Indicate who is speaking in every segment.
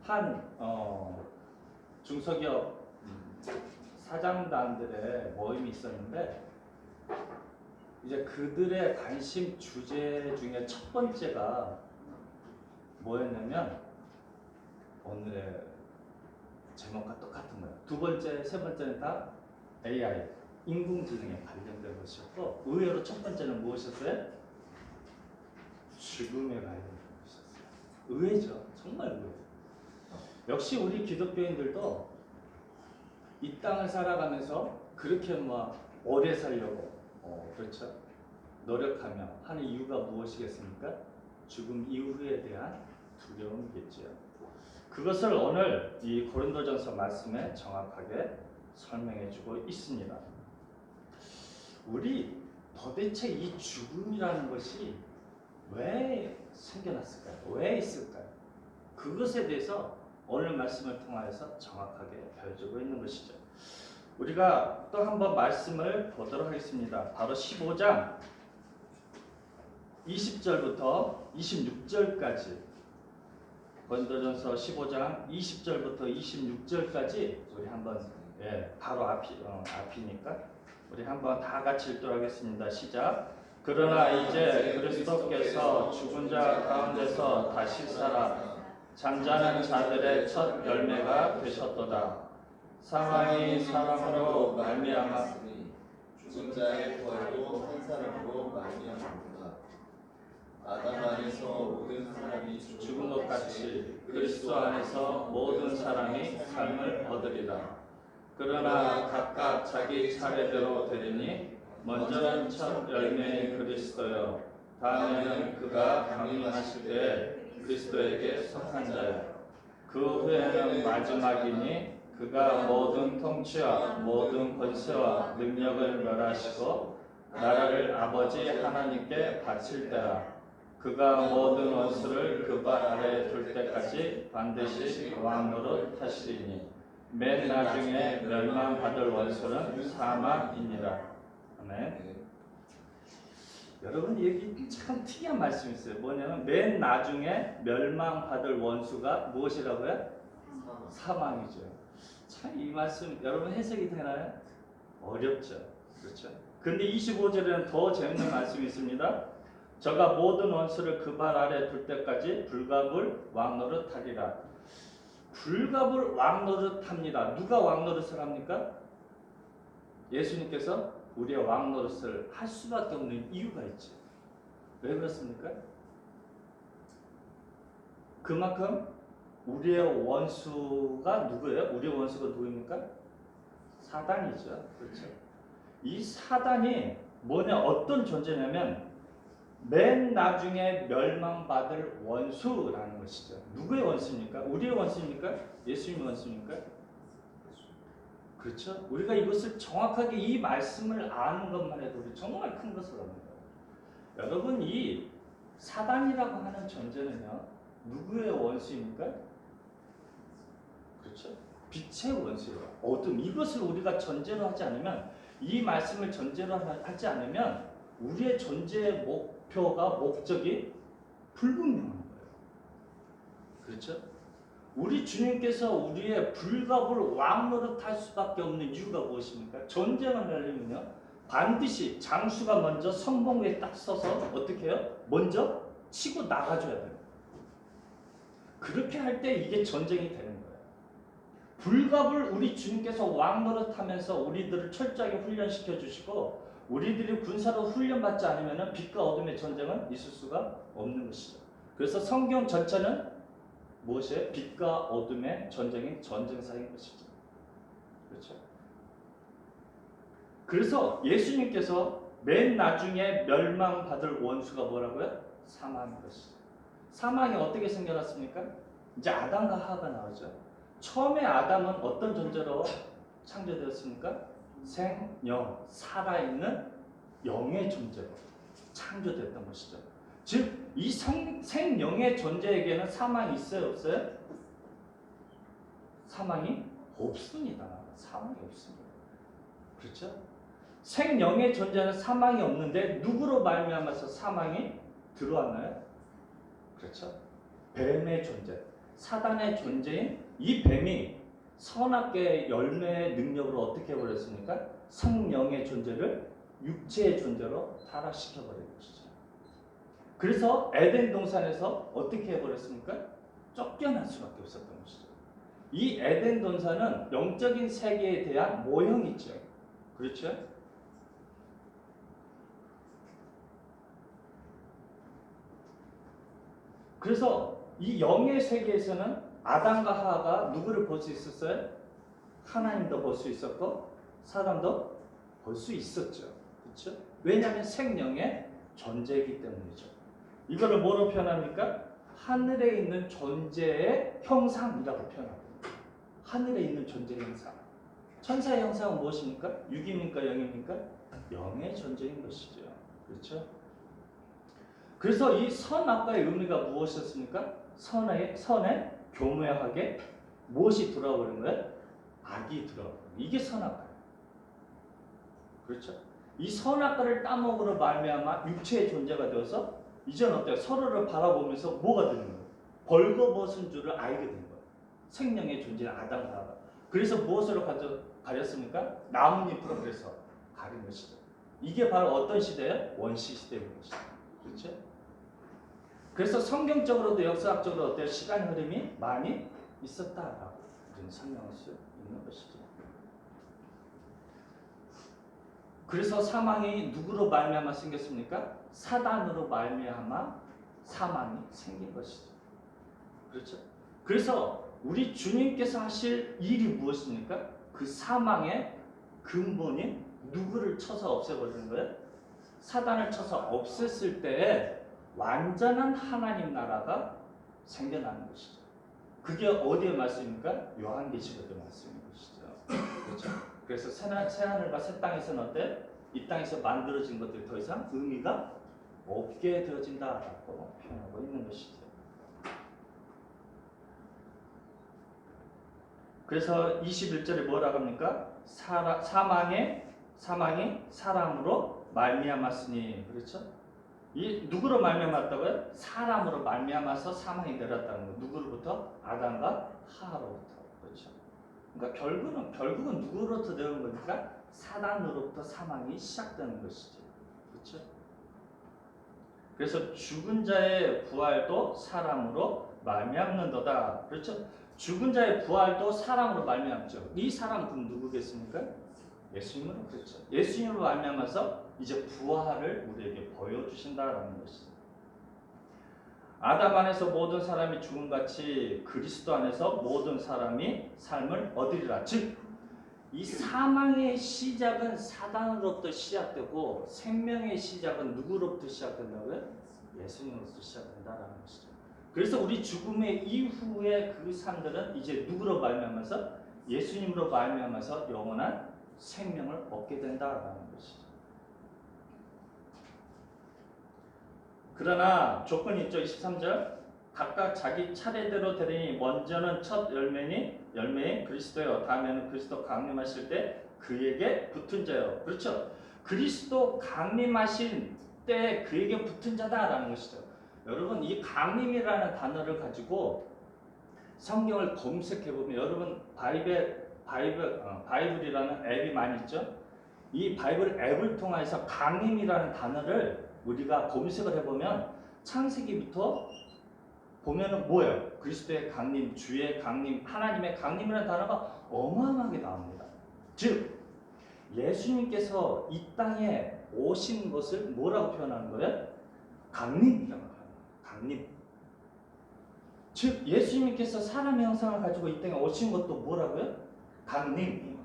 Speaker 1: 한 중소기업 사장단들의 모임이 있었는데 이제 그들의 관심 주제 중에 첫 번째가 뭐였냐면 오늘의 제목과 똑같은 거예요. 두 번째, 세 번째는 다 AI, 인공지능에 관련된 것이었고 의외로 첫 번째는 무엇이었어요? 죽음에 관련된 것이었어요. 의외죠. 정말 의외죠. 역시 우리 기독교인들도 이 땅을 살아가면서 그렇게 막 오래 살려고 그렇죠. 노력하며 하는 이유가 무엇이겠습니까? 죽음 이후에 대한 두려움이겠지요. 그것을 오늘 이 고린도전서 말씀에 정확하게 설명해주고 있습니다. 우리 도대체 이 죽음이라는 것이 왜 생겨났을까요? 왜 있을까요? 그것에 대해서 오늘 말씀을 통하여서 정확하게 보여주고 있는 것이죠. 우리가 또 한번 말씀을 보도록 하겠습니다. 바로 15장 20절부터 26절까지 고린도전서 15장 20절부터 26절까지 우리 한번 바로 앞이니까 우리 한번 다 같이 읽도록 하겠습니다. 시작. 그러나 이제 그리스도께서 죽은 자 가운데서 다시 살아 잠자는 자들의 첫 열매가 되셨도다. 사망이 사람으로 말미암았으니
Speaker 2: 죽은 자의 부활도 한 사람으로 말미암았도다. 아담 안에서 모든 사람이
Speaker 1: 죽은 것 같이 그리스도 안에서 모든 사람이 삶을 얻으리라. 그러나 각각 자기 차례대로 되리니 먼저는 첫 열매인 그리스도요 다음에는 그가 강림하실 때 그리스도에게 속한 자요 그 후에는 마지막이니 그가 모든 통치와 모든 권세와 능력을 멸하시고 나라를 아버지 하나님께 바칠 때라. 그가 모든 원수를 그 발 아래에 둘 때까지 반드시 왕 노릇 하시리니 맨 나중에 멸망받을 원수는 사망이니라. 아멘. 여러분 여기 참 특이한 말씀이 있어요. 뭐냐면 맨 나중에 멸망받을 원수가 무엇이라고요? 사망이죠. 참 이 말씀 여러분 해석이 되나요? 어렵죠. 그렇죠? 근데 25절에는 더 재밌는 말씀이 있습니다. 저가 모든 원수를 그 발 아래 둘 때까지 불갑을 왕노릇 하리라. 불갑을 왕노릇 합니다. 누가 왕노릇을 합니까? 예수님께서 우리의 왕노릇을 할 수밖에 없는 이유가 있죠. 왜 그렇습니까? 그만큼 우리의 원수가 누구예요? 우리의 원수가 누구입니까? 사단이죠. 그렇죠? 이 사단이 뭐냐, 어떤 존재냐면 맨 나중에 멸망받을 원수라는 것이죠. 누구의 원수입니까? 우리의 원수입니까? 예수님의 원수입니까? 그렇죠? 우리가 이것을 정확하게 이 말씀을 아는 것만 해도 우리 정말 큰 것을 얻는다. 여러분 이 사단이라고 하는 존재는요 누구의 원수입니까? 그렇죠? 빛의 원수예요. 어둠. 이것을 우리가 전제로 하지 않으면 이 말씀을 전제로 하지 않으면 우리의 존재의 목표가 목적이 불분명한 거예요. 그렇죠? 우리 주님께서 우리의 불갑을 왕노릇할 수밖에 없는 이유가 무엇입니까? 전쟁을 하려면요 반드시 장수가 먼저 선봉에 딱 서서 어떻게 해요? 먼저 치고 나가줘야 돼요. 그렇게 할 때 이게 전쟁이 되는 거예요. 불갑을 우리 주님께서 왕노릇하면서 우리들을 철저하게 훈련시켜 주시고 우리들이 군사로 훈련받지 않으면 빛과 어둠의 전쟁은 있을 수가 없는 것이죠. 그래서 성경 전체는 무엇이에요? 빛과 어둠의 전쟁인 전쟁사인 것이죠. 그렇죠? 그래서 예수님께서 맨 나중에 멸망받을 원수가 뭐라고요? 사망인 것이죠. 사망이 어떻게 생겨났습니까? 이제 아담과 하와가 나오죠. 처음에 아담은 어떤 존재로 창조되었습니까? 생영, 살아있는 영의 존재로 창조됐던 것이죠. 즉, 이 생영의 존재에게는 사망이 있어요? 없어요? 사망이 없습니다. 사망이 없습니다. 그렇죠? 생영의 존재는 사망이 없는데 누구로 말미암아서 사망이 들어왔나요? 그렇죠? 뱀의 존재. 사단의 존재인 이 뱀이 선악과의 열매의 능력으로 어떻게 해버렸습니까? 성령의 존재를 육체의 존재로 타락시켜버린 것이죠. 그래서 에덴 동산에서 어떻게 해버렸습니까? 쫓겨날 수밖에 없었던 것이죠. 이 에덴 동산은 영적인 세계에 대한 모형이죠. 그렇죠? 그래서 이 영의 세계에서는 아담과 하와가 누구를 볼 수 있었어요? 하나님도 볼 수 있었고 사람도 볼 수 있었죠. 그렇죠? 왜냐하면 생명의 존재이기 때문이죠. 이거를 뭐로 표현합니까? 하늘에 있는 존재의 형상이라고 표현합니다. 하늘에 있는 존재의 형상. 천사의 형상은 무엇입니까? 육입니까? 영입니까? 영의 존재인 것이죠. 그렇죠? 그래서 이 선악과의 의미가 무엇이었습니까? 선에 교묘하게 무엇이 들어오는 거예요? 악이 들어오는 거예요. 이게 선악과예요. 그렇죠? 이 선악과를 따먹으로 말미암아 육체의 존재가 되어서 이제는 어때요? 서로를 바라보면서 뭐가 되는 거예요? 벌거벗은 줄을 알게 된 거예요. 생명의 존재는 아담과 하와. 그래서 무엇으로 가렸습니까? 나뭇잎으로 그래서 가린 것이죠. 이게 바로 어떤 시대예요? 원시 시대인 것이죠. 그렇죠? 그래서 성경적으로도 역사학적으로 어때요? 시간 흐름이 많이 있었다라고 우리는 설명할 수 있는 것이죠. 그래서 사망이 누구로 말미암아 생겼습니까? 사단으로 말미암아 사망이 생긴 것이죠. 그렇죠? 그래서 우리 주님께서 하실 일이 무엇입니까? 그 사망의 근본인 누구를 쳐서 없애버리는 거예요? 사단을 쳐서 없앴을 때에 완전한 하나님 나라가 생겨나는 것이죠. 그게 어디의 말씀입니까? 요한계시록의 말씀인 것이죠. 그렇죠? 그래서 새 하늘과 새 땅에서는 어때? 이 땅에서 만들어진 것들이 더 이상 의미가 없게 되어진다라고 표현하고 있는 것이죠. 그래서 21절에 뭐라고 합니까? 사망이 사람으로 말미암았으니, 그렇죠? 이 누구로 말미암았다고요? 사람으로 말미암아서 사망이 내렸다는 거. 누구로부터? 아담과 하와로부터. 그렇죠? 그러니까 결국은 누구로부터 되는 거니까 사단으로부터 사망이 시작되는 것이죠. 그렇죠? 그래서 죽은 자의 부활도 사람으로 말미암는도다. 그렇죠? 죽은 자의 부활도 사람으로 말미암죠. 이 사람 그럼 누구겠습니까? 예수님으로. 그렇죠. 예수님으로 말미암아서 이제 부활을 우리에게 보여주신다라는 것이죠. 아담 안에서 모든 사람이 죽음같이 그리스도 안에서 모든 사람이 삶을 얻으리라. 즉, 이 사망의 시작은 사단으로부터 시작되고 생명의 시작은 누구로부터 시작된다고요? 예수님으로부터 시작된다라는 것이죠. 그래서 우리 죽음의 이후의 그 삶들은 이제 누구로 말미암아서? 예수님으로 말미암아서 영원한 생명을 얻게 된다라는 것이죠. 그러나 조건이 있죠. 23절 각각 자기 차례대로 되리니 먼저는 첫 열매인 그리스도요, 다음에는 그리스도 강림하실 때 그에게 붙은 자요. 그렇죠? 그리스도 강림하신 때 그에게 붙은 자다라는 것이죠. 여러분, 이 강림이라는 단어를 가지고 성경을 검색해 보면 여러분 바이블이라는 앱이 많이 있죠. 이 바이블 앱을 통해서 강림이라는 단어를 우리가 검색을 해보면 창세기부터 보면은 뭐예요? 그리스도의 강림, 주의 강림, 하나님의 강림이라는 단어가 어마어마하게 나옵니다. 즉 예수님께서 이 땅에 오신 것을 뭐라고 표현하는 거예요? 강림이라고 하는 거예요. 강림. 즉 예수님께서 사람의 형상을 가지고 이 땅에 오신 것도 뭐라고요? 강림.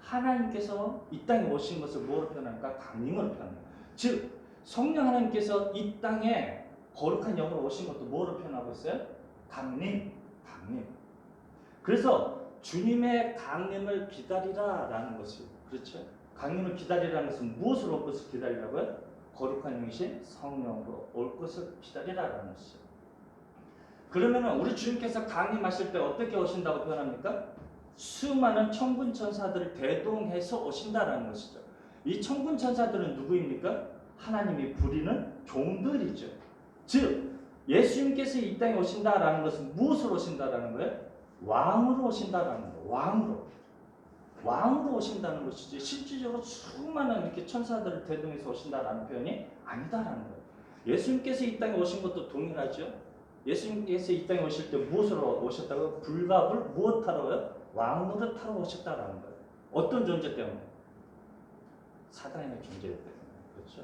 Speaker 1: 하나님께서 이 땅에 오신 것을 뭐로 표현할까? 강림으로 표현합니다. 즉 성령 하나님께서 이 땅에 거룩한 영으로 오신 것도 뭐로 표현하고 있어요? 강림. 그래서 주님의 강림을 기다리라라는 것이, 그렇죠? 강림을 기다리라는 것은 무엇을 올 것을 기다리라고요? 거룩한 영이신 성령으로 올 것을 기다리라라는 것이죠. 그러면 우리 주님께서 강림하실 때 어떻게 오신다고 표현합니까? 수많은 천군 천사들을 대동해서 오신다라는 것이죠. 이 천군 천사들은 누구입니까? 하나님이 부리는 종들이죠. 즉 예수님께서 이 땅에 오신다라는 것은 무엇으로 오신다라는 거예요? 왕으로 오신다라는 거예요. 왕으로 오신다는 것이지 실질적으로 수많은 이렇게 천사들을 대동해서 오신다라는 표현이 아니다라는 거예요. 예수님께서 이 땅에 오신 것도 동일하죠. 예수님께서 이 땅에 오실 때 무엇으로 오셨다고? 불갑을 무엇 타러요? 왕으로 타러 오셨다라는 거예요. 어떤 존재 때문에? 사단의 존재 때문에. 그렇죠?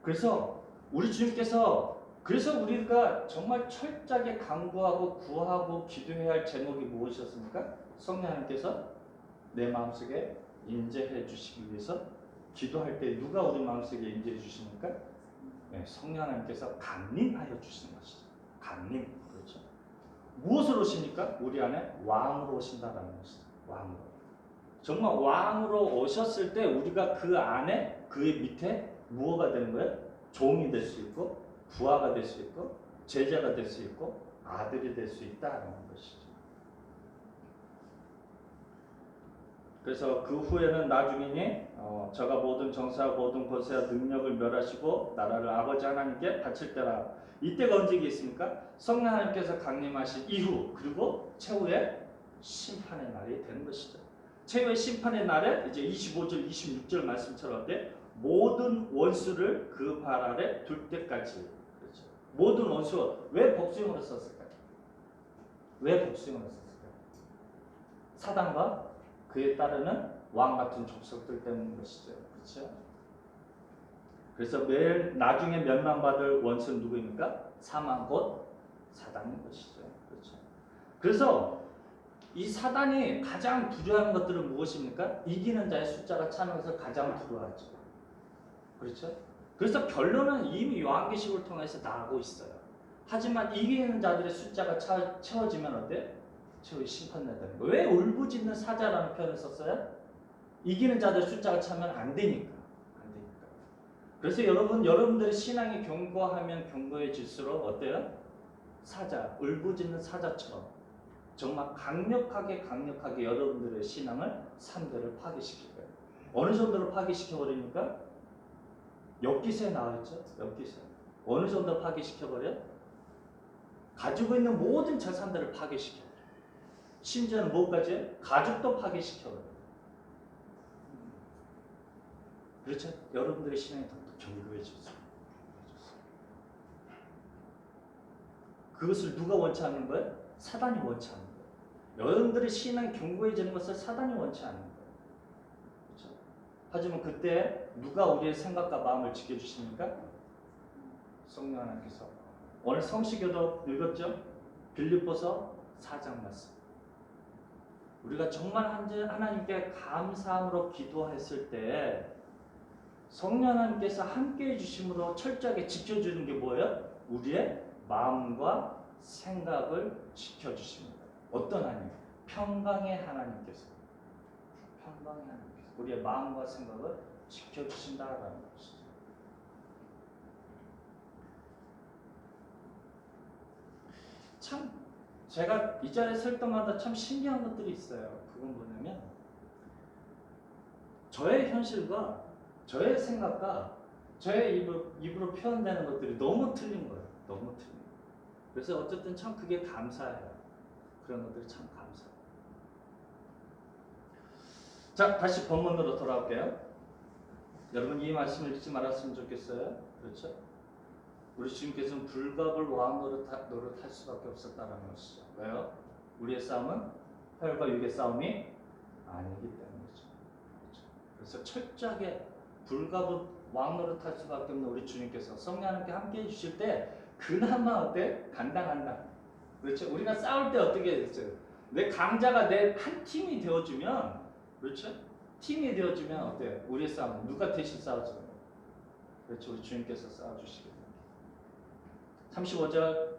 Speaker 1: 그래서 우리 주님께서 그래서 우리가 정말 철저하게 간구하고 구하고 기도해야 할 제목이 무엇이었습니까? 성령 하나님께서 내 마음속에 임재해 주시기 위해서 기도할 때 누가 우리 마음속에 임재해 주십니까? 네, 성령 하나님께서 강림하여 주시는 것이죠. 강림. 그렇죠. 무엇으로 오십니까? 우리 안에 왕으로 오신다라는 것이죠. 왕으로. 정말 왕으로 오셨을 때 우리가 그 안에 그의 밑에 무엇가 되는 거예요? 종이 될 수 있고 부하가 될 수 있고 제자가 될 수 있고 아들이 될 수 있다는 것이죠. 그래서 그 후에는 나중이니 저가 모든 정사와 모든 권세와 능력을 멸하시고 나라를 아버지 하나님께 바칠 때라. 이때가 언제겠습니까? 성령 하나님께서 강림하신 이후 그리고 최후의 심판의 날이 되는 것이죠. 최후의 심판의 날에 이제 25절 26절 말씀처럼 어때? 모든 원수를 그 발 아래 둘 때까지. 그렇죠. 모든 원수. 왜 복수형으로 썼을까요? 왜 복수형으로 썼을까요? 사단과 그에 따르는 왕 같은 족속들 때문인 것이죠. 그렇죠? 그래서 매일 나중에 멸망받을 원수는 누구입니까? 사망 곧 사단인 것이죠. 그렇죠? 그래서 이 사단이 가장 두려워하는 것들은 무엇입니까? 이기는 자의 숫자가 차면서 가장 두려워하죠. 그렇죠? 그래서 결론은 이미 요한계시록을 통해서 나오고 있어요. 하지만 이기는 자들의 숫자가 채워지면 어때? 최후의 심판날다는 거. 왜 울부짖는 사자라는 표현을 썼어요? 이기는 자들 숫자가 차면 안 되니까. 안 되니까. 그래서 여러분들의 신앙이 견고하면 견고해질수록 어때요? 사자, 울부짖는 사자처럼 정말 강력하게 여러분들의 신앙을 삶들을 파괴시킬 거예요. 어느 정도로 파괴시켜버리니까? 엽기서에 나와있죠. 엽기서. 어느 정도 파괴시켜버려? 가지고 있는 모든 재산들을 파괴시켜. 심지어는 뭐까지? 가족도 파괴시켜버려. 그렇죠? 여러분들의 신앙이 더 견고해졌어. 그것을 누가 원치 않는 거예요? 사단이 원치 않는 거예요. 여러분들의 신앙이 견고해지는 것을 사단이 원치 않는 거예요. 그렇죠? 하지만 그때 누가 우리의 생각과 마음을 지켜주십니까? 성령 하나님께서. 오늘 성시교도 읽었죠? 빌립보서 4장 말씀. 우리가 정말 하나님께 감사함으로 기도했을 때 성령 하나님께서 함께해 주심으로 철저하게 지켜주는 게 뭐예요? 우리의 마음과 생각을 지켜주십니다. 어떤 하나님? 평강의 하나님께서. 평강의 하나님께서 우리의 마음과 생각을 지켜주신다라는 것이죠. 참 제가 이 자리에 설 때마다 참 신기한 것들이 있어요. 그건 뭐냐면 저의 현실과 저의 생각과 저의 입으로 표현되는 것들이 너무 틀린 거예요. 너무 틀린 거예요. 그래서 어쨌든 참 그게 감사해요. 그런 것들이 참 감사해요. 자, 다시 본문으로 돌아올게요. 여러분 이 말씀을 잊지 말았으면 좋겠어요. 그렇죠? 우리 주님께서는 불갑을 왕으로 노릇할 수밖에 없었다는 것이죠. 왜요? 우리의 싸움은 혈과 육의 싸움이 아니기 때문이죠. 그렇죠? 그래서 철저하게 불갑을 왕노릇할 수밖에 없는 우리 주님께서 성령 하나님께 함께 해주실 때 그나마 어때? 간당간당. 그렇죠? 우리가 싸울 때 어떻게 됐어요? 내 강자가 내 한 팀이 되어주면, 그렇죠? 팀이 되어주면 어때요? 우리의 싸움은 누가 대신 싸워줘요? 그렇죠? 우리 주님께서 싸워주시겠죠. 35절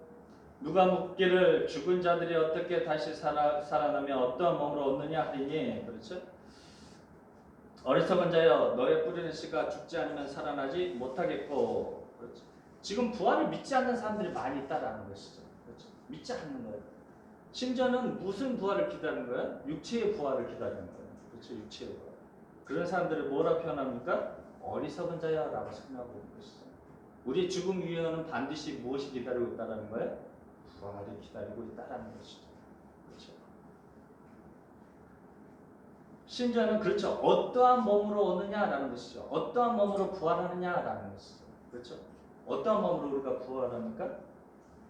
Speaker 1: 누가 묻기를 죽은 자들이 어떻게 다시 살아나며 어떠한 몸으로 얻느냐 하리니, 그렇죠? 어리석은 자여 너의 뿌리는 씨가 죽지 않으면 살아나지 못하겠고, 그렇죠? 지금 부활을 믿지 않는 사람들이 많이 있다라는 것이죠. 그렇죠? 믿지 않는 거예요. 심지어는 무슨 부활을 기다리는 거예요? 육체의 부활을 기다리는 거예요. 그렇죠? 육체의 부활. 그런 사람들을 뭐라 표현합니까? 어리석은 자여라고 설명하고 있는 것이죠. 우리 죽음 위에는 반드시 무엇이 기다리고 있다는 거예요? 부활이 기다리고 있다는 것이죠. 그렇죠? 심지어는 그렇죠. 어떠한 몸으로 오느냐라는 것이죠. 어떠한 몸으로 부활하느냐라는 것이죠. 그렇죠? 어떠한 몸으로 우리가 부활합니까?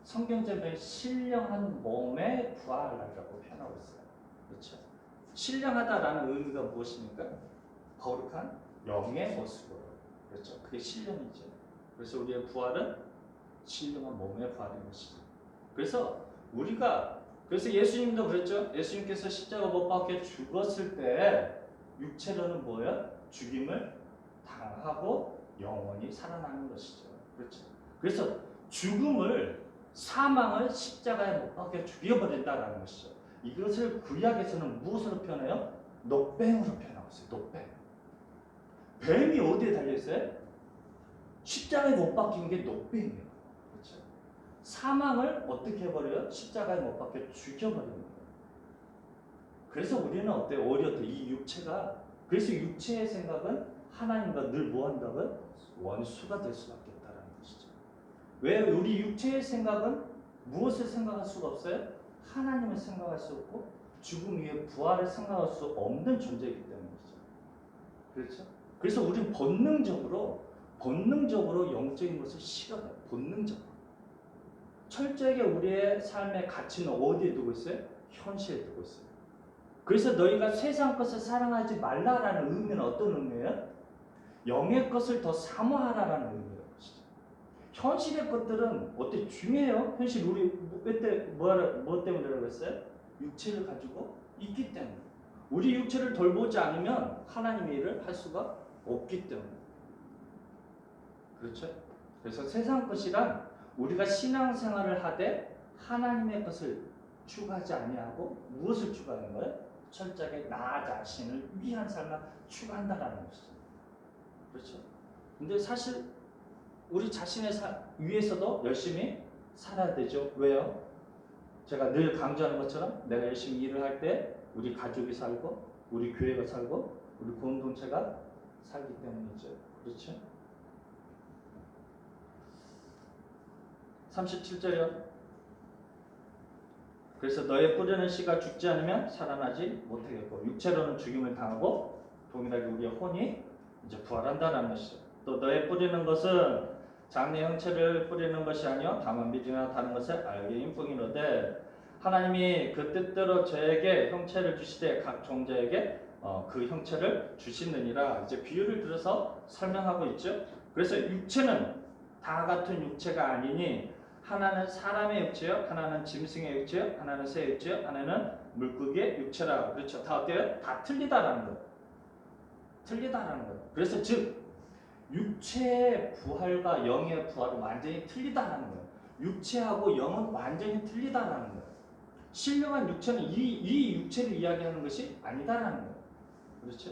Speaker 1: 성경적인 신령한 몸의 부활이라고 표현하고 있어요. 그렇죠? 신령하다라는 의미가 무엇입니까? 거룩한 영의 모습으로. 그렇죠? 그게 신령이죠. 그래서 우리의 부활은 신령한 몸의 부활인 것이죠. 그래서 예수님도 그랬죠. 예수님께서 십자가 못 박혀 죽었을 때 육체로는 뭐예요? 죽임을 당하고 영원히 살아나는 것이죠. 그렇죠. 그래서 사망을 십자가에 못 박혀 죽여버린다라는 것이죠. 이것을 구약에서는 무엇으로 표현해요? 녹뱀으로 표현하고 있어요. 녹뱀. 뱀이 어디에 달려있어요? 십자가에 못 박힌 게 녹뱀이에요. 그렇죠? 사망을 어떻게 해버려요? 십자가에 못 박혀 죽여버리는 거예요. 그래서 우리는 어때요? 오히려 이 육체가, 그래서 육체의 생각은 하나님과 늘 뭐한다고요? 원수가 될 수밖에 없다는 것이죠. 왜? 우리 육체의 생각은 무엇을 생각할 수가 없어요? 하나님을 생각할 수 없고 죽음 위에 부활을 생각할 수 없는 존재이기 때문이죠. 그렇죠? 그래서 우리는 본능적으로 영적인 것을 싫어해요. 본능적으로. 철저하게 우리의 삶의 가치는 어디에 두고 있어요? 현실에 두고 있어요. 그래서 너희가 세상 것을 사랑하지 말라라는 의미는 어떤 의미예요? 영의 것을 더 사모하라라는 의미예요. 현실의 것들은 어때 중요해요? 현실 우리 뭐 때문이라고 했어요? 육체를 가지고 있기 때문에. 우리 육체를 돌보지 않으면 하나님의 일을 할 수가 없기 때문에. 그렇죠? 그래서 세상 것이란 우리가 신앙생활을 하되 하나님의 것을 추구하지 아니하고 무엇을 추구하는 거예요? 철저하게 나 자신을 위한 삶을 추구한다라는 것이죠. 그렇죠? 근데 사실 우리 자신의 위해서도 열심히 살아야 되죠. 왜요? 제가 늘 강조하는 것처럼 내가 열심히 일을 할 때 우리 가족이 살고 우리 교회가 살고 우리 공동체가 살기 때문이죠. 그렇죠? 37절이요. 그래서 너의 뿌리는 씨가 죽지 않으면 살아나지 못하겠고 육체로는 죽임을 당하고 동일하게 우리의 혼이 이제 부활한다는 것이죠. 또 너의 뿌리는 것은 장래 형체를 뿌리는 것이 아니요 다만 믿음이나 다른 것을 알게임 뿐이로되 하나님이 그 뜻대로 저에게 형체를 주시되 각 종자에게 그 형체를 주시느니라. 이제 비유를 들어서 설명하고 있죠. 그래서 육체는 다 같은 육체가 아니니 하나는 사람의 육체요, 하나는 짐승의 육체요, 하나는 새 육체요, 하나는 물고기의 육체라. 그렇죠. 다 어때요? 다 틀리다라는 거예요. 틀리다라는 거예요. 그래서 즉 육체의 부활과 영의 부활은 완전히 틀리다라는 거예요. 육체하고 영은 완전히 틀리다라는 거예요. 신령한 육체는 이 육체를 이야기하는 것이 아니다라는 거예요. 그렇죠?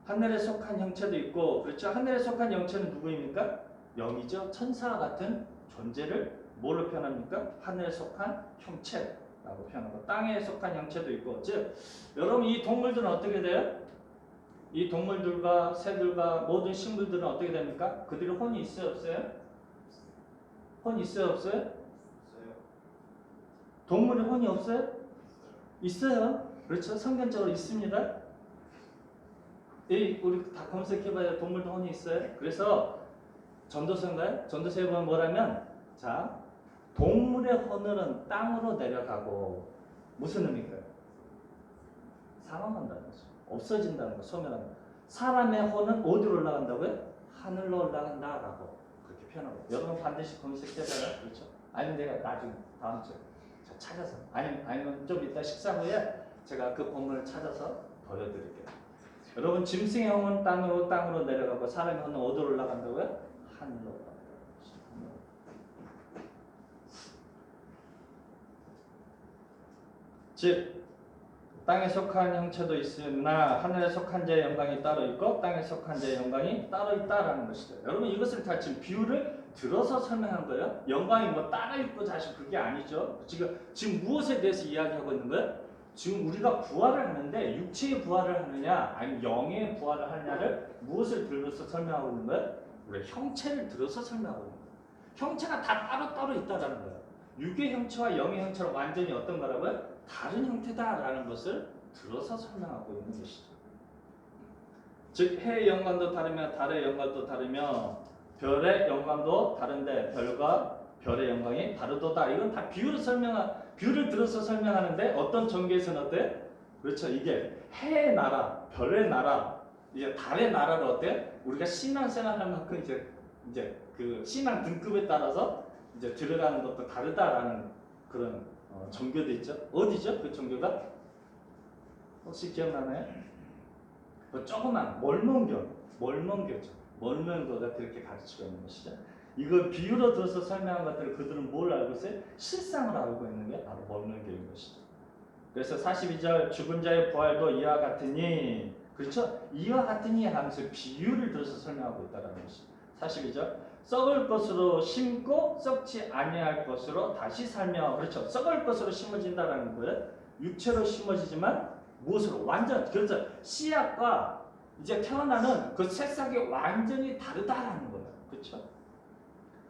Speaker 1: 하늘에 속한 형체도 있고, 그렇죠? 하늘에 속한 형체는 누구입니까? 영이죠. 천사와 같은 존재를 뭐로 표현합니까? 하늘에 속한 형체라고 표현하고, 땅에 속한 형체도 있고, 즉 여러분 이 동물들은 어떻게 돼요? 이 동물들과 새들과 모든 식물들은 어떻게 됩니까? 그들이 혼이 있어요, 없어요? 혼이 있어요, 없어요? 동물이 혼이 없어요? 있어요. 그렇죠? 성경적으로 있습니다. 우리 다 검색해봐야 동물도 혼이 있어요. 그래서 전도서인가요? 전도서에 보면 뭐라면, 자, 동물의 혼은 땅으로 내려가고 무슨 의미일까요? 사망한다는 거죠. 없어진다는 거, 소멸한다. 사람의 혼은 어디로 올라간다고요? 하늘로 올라간다라고 그렇게 표현하고. 여러분 반드시 검색해봐요. 그렇죠? 아니면 내가 나중에 다음 주에 찾아서 아니면 좀 이따 식사 후에 제가 그 본문을 찾아서 보여드릴게요. 여러분 짐승의 혼은 땅으로 내려가고 사람의 혼은 어디로 올라간다고요? 하늘로 올라간다. 즉 땅에 속한 형체도 있으나 하늘에 속한 자의 영광이 따로 있고 땅에 속한 자의 영광이 따로 있다라는 것이죠. 여러분 이것을 다 지금 비유를 들어서 설명한 거예요. 영광이 뭐 따로 있고 사실 그게 아니죠. 지금 무엇에 대해서 이야기하고 있는 거예요? 지금 우리가 부활을 하는데 육체의 부활을 하느냐 아니면 영의 부활을 하느냐를 무엇을 들어서 설명하고 있는 거예요? 우리 형체를 들어서 설명하고 있는 거예요. 형체가 다 따로따로 있다라는 거예요. 육의 형체와 영의 형체는 완전히 어떤 거라고요? 다른 형태다라는 것을 들어서 설명하고 있는 것이죠. 즉 해의 영광도 다르며 달의 영광도 다르며 별의 영광도 다른데 별과 별의 영광이 다르도다. 이건 다 비유를 들어서 설명하는데 어떤 전개에서는 어때? 그렇죠. 이게 해의 나라, 별의 나라, 이제 달의 나라를 어때? 우리가 신앙생활할 만큼 이제 그 신앙 등급에 따라서 이제 들어가는 것도 다르다라는 그런 종교도 있죠. 어디죠? 그 종교가 혹시 기억나나요? 그 조그만 멀멍교죠. 멀멍교가 그렇게 가르치고 있는 것이죠. 이걸 비유로 들어서 설명한 것들을 그들은 뭘 알고 있어요? 실상을 알고 있는 게 바로 멀멍교인 것이죠. 그래서 42절 죽은 자의 부활도 이와 같으니, 그렇죠? 이와 같으니 하면서 비유를 들어서 설명하고 있다는 것이죠. 42절 썩을 것으로 심고 썩지 아니할 것으로 다시 살며, 그렇죠? 썩을 것으로 심어진다라는 거예요. 육체로 심어지지만 무엇으로? 완전, 그렇죠? 씨앗과 이제 태어나는 그 새싹이 완전히 다르다라는 거예요. 그렇죠?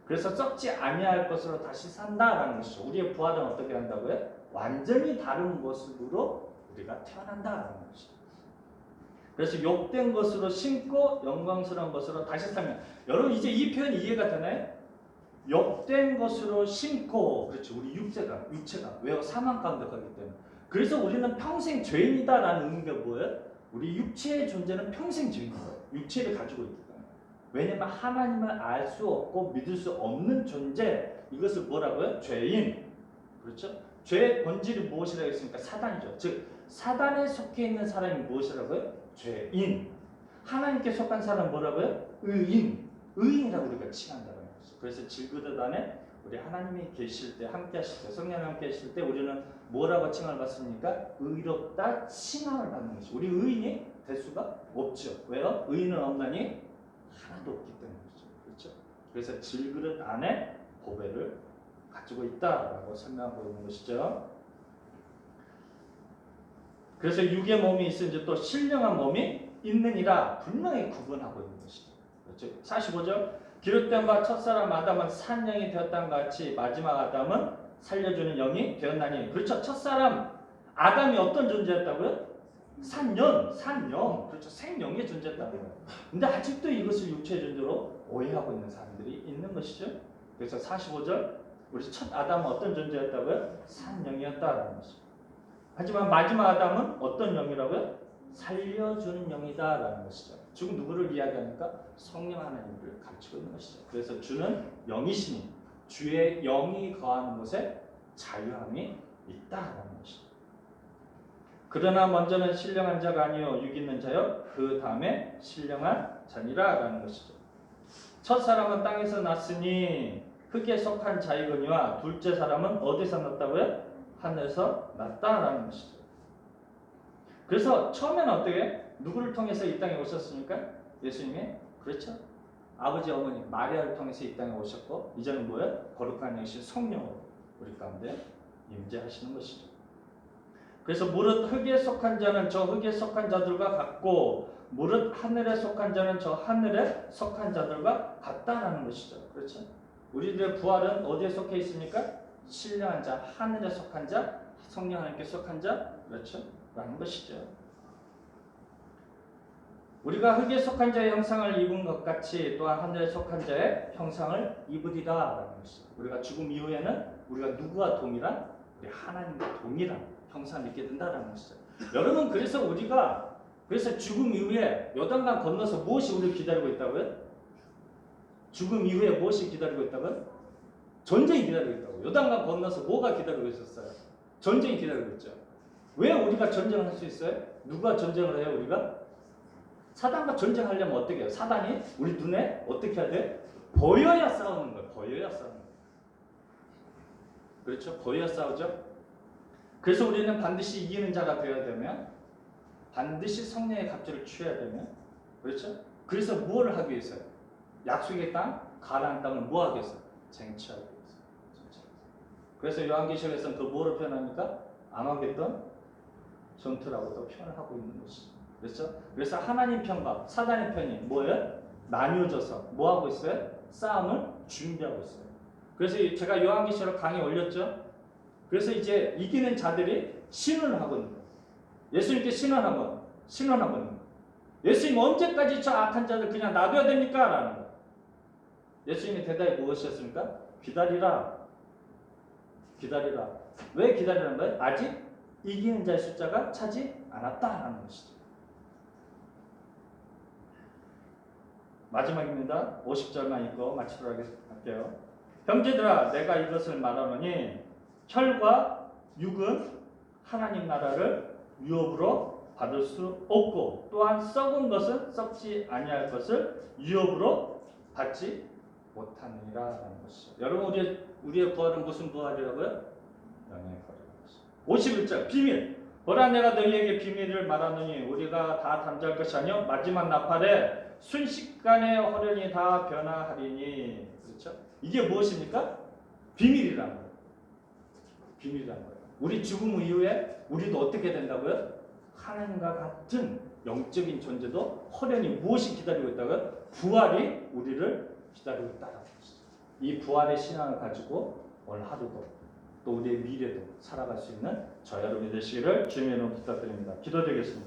Speaker 1: 그래서 썩지 아니할 것으로 다시 산다라는 것이죠. 우리의 부활은 어떻게 한다고요? 완전히 다른 모습으로 우리가 태어난다라는 것이죠. 그래서 욕된 것으로 심고 영광스러운 것으로 다시 살면, 여러분 이제 이 표현이 이해가 되나요? 욕된 것으로 심고, 그렇죠. 우리 육체가 왜요? 사망 가운데 가기 때문에. 그래서 우리는 평생 죄인이다라는 의미가 뭐예요? 우리 육체의 존재는 평생 죄인인 거예요. 육체를 가지고 있기 때문에. 왜냐면 하나님을 알 수 없고 믿을 수 없는 존재, 이것을 뭐라고요? 죄인. 그렇죠? 죄의 본질이 무엇이라고 했습니까? 사단이죠. 즉 사단에 속해 있는 사람이 무엇이라고요? 죄인. 하나님께 속한 사람은 뭐라고요? 의인이라고 우리가 칭한다는 거죠. 그래서 질그릇 안에 우리 하나님이 계실 때, 함께 하실 때, 성령 함께 하실 때 우리는 뭐라고 칭함을 받습니까? 의롭다 칭함을 받는 것이죠. 우리 의인이 될 수가 없죠. 왜요? 의인은 없나니 하나도 없기 때문이죠. 그렇죠? 그래서 질그릇 안에 보배를 가지고 있다라고 설명하고 있는 것이죠. 그래서 육의 몸이 있은지 또 신령한 몸이 있느니라 분명히 구분하고 있는 것이죠. 그렇죠? 45절 기록된 바 첫사람 아담은 산 영이 되었던 같이 마지막 아담은 살려주는 영이 되었나니. 그렇죠. 첫사람 아담이 어떤 존재였다고요? 산영, 그렇죠. 생명의 존재였다고요. 근데 아직도 이것을 육체의 존재로 오해하고 있는 사람들이 있는 것이죠. 그래서 45절 우리 첫 아담은 어떤 존재였다고요? 산영이었다라는 것이죠. 하지만 마지막 아담은 어떤 영이라고요? 살려주는 영이다라는 것이죠. 즉 누구를 이야기합니까? 성령 하나님을 가르치고 있는 것이죠. 그래서 주는 영이시니 주의 영이 거하는 곳에 자유함이 있다라는 것이죠. 그러나 먼저는 신령한 자가 아니요 육 있는 자요 그 다음에 신령한 자니라라는 것이죠. 첫 사람은 땅에서 났으니 흙에 속한 자이거니와 둘째 사람은 어디서 났다고요? 하늘에서 났다라는 것이죠. 그래서 처음에는 어떻게? 누구를 통해서 이 땅에 오셨습니까? 예수님이? 그렇죠. 아버지 어머니 마리아를 통해서 이 땅에 오셨고 이제는 뭐예요? 거룩한 영이신 성령으로 우리 가운데 임재하시는 것이죠. 그래서 무릇 흙에 속한 자는 저 흙에 속한 자들과 같고 무릇 하늘에 속한 자는 저 하늘에 속한 자들과 같다라는 것이죠. 그렇죠? 우리들의 부활은 어디에 속해 있습니까? 신령한 자, 하늘에 속한 자, 성령 하나님께 속한 자, 그렇죠? 라는 것이죠. 우리가 흙에 속한 자의 형상을 입은 것 같이 또한 하늘에 속한 자의 형상을 입으리라 라는 것이죠. 우리가 죽음 이후에는 우리가 누구와 동일한? 우리 하나님과 동일한 형상을 입게 된다는 것이죠. 여러분 그래서 우리가 죽음 이후에 요단강 건너서 무엇이 우리를 기다리고 있다고요? 죽음 이후에 무엇이 기다리고 있다고요? 전쟁이 기다리고 있다고. 요단강 건너서 뭐가 기다리고 있었어요? 전쟁이 기다리고 있죠. 왜 우리가 전쟁을 할 수 있어요? 누가 전쟁을 해요? 우리가? 사단과 전쟁하려면 어떻게 해요? 사단이 우리 눈에 어떻게 해야 돼? 보여야 싸우는 거예요. 보여야 싸우는 거예요. 그렇죠? 보여야 싸우죠. 그래서 우리는 반드시 이기는 자가 되어야 되면 반드시 성령의 갑주를 취해야 되면 그렇죠? 그래서 무엇을 하기 위해서요? 약속의 땅, 가나안 땅을 뭐 하기 위해서? 쟁취하기 위해서. 그래서 요한계시록에서는 그 뭐로 표현합니까? 아마겟돈 전투라고도 표현을 하고 있는 것이죠. 그렇죠? 그래서 하나님 편과 사단의 편이 뭐예요? 나뉘어져서 뭐 하고 있어요? 싸움을 준비하고 있어요. 그래서 제가 요한계시록 강의 올렸죠. 그래서 이제 이기는 자들이 신원을 하고 있는 거예요. 예수님께 신원하고 있는 거예요. 예수님 언제까지 저 악한 자들 그냥 놔둬야 됩니까? 라는 거예요. 예수님의 대답이 무엇이었습니까? 기다리라. 기다리라. 왜 기다리라는 거예요? 아직 이기는 자의 숫자가 차지 않았다라는 것이죠. 마지막입니다. 50절만 읽고 마치도록 할게요. 형제들아, 내가 이것을 말하노니 혈과 육은 하나님 나라를 유업으로 받을 수 없고, 또한 썩은 것은 썩지 아니할 것을 유업으로 받지 못하느니라라는 것이죠. 여러분, 우리의 부활은 무슨 부활이라고요? 영의 부활이라는 것이죠. 51절 비밀. 보라, 내가 너희에게 비밀을 말하노니 우리가 다 잠잘 것이 아니요 마지막 나팔에 순식간에 호련히 다 변화하리니. 그렇죠? 이게 무엇입니까? 비밀이라는 거예요. 비밀이라는 거예요. 우리 죽음 이후에 우리도 어떻게 된다고요? 하나님과 같은 영적인 존재도 호련히 무엇이 기다리고 있다고요? 부활이 우리를 기다리고 있다는 것이죠. 이 부활의 신앙을 가지고 오늘 하루도 또 우리의 미래도 살아갈 수 있는 저 여러분이 되시기를 주님의 이름으로 부탁드립니다. 기도드리겠습니다.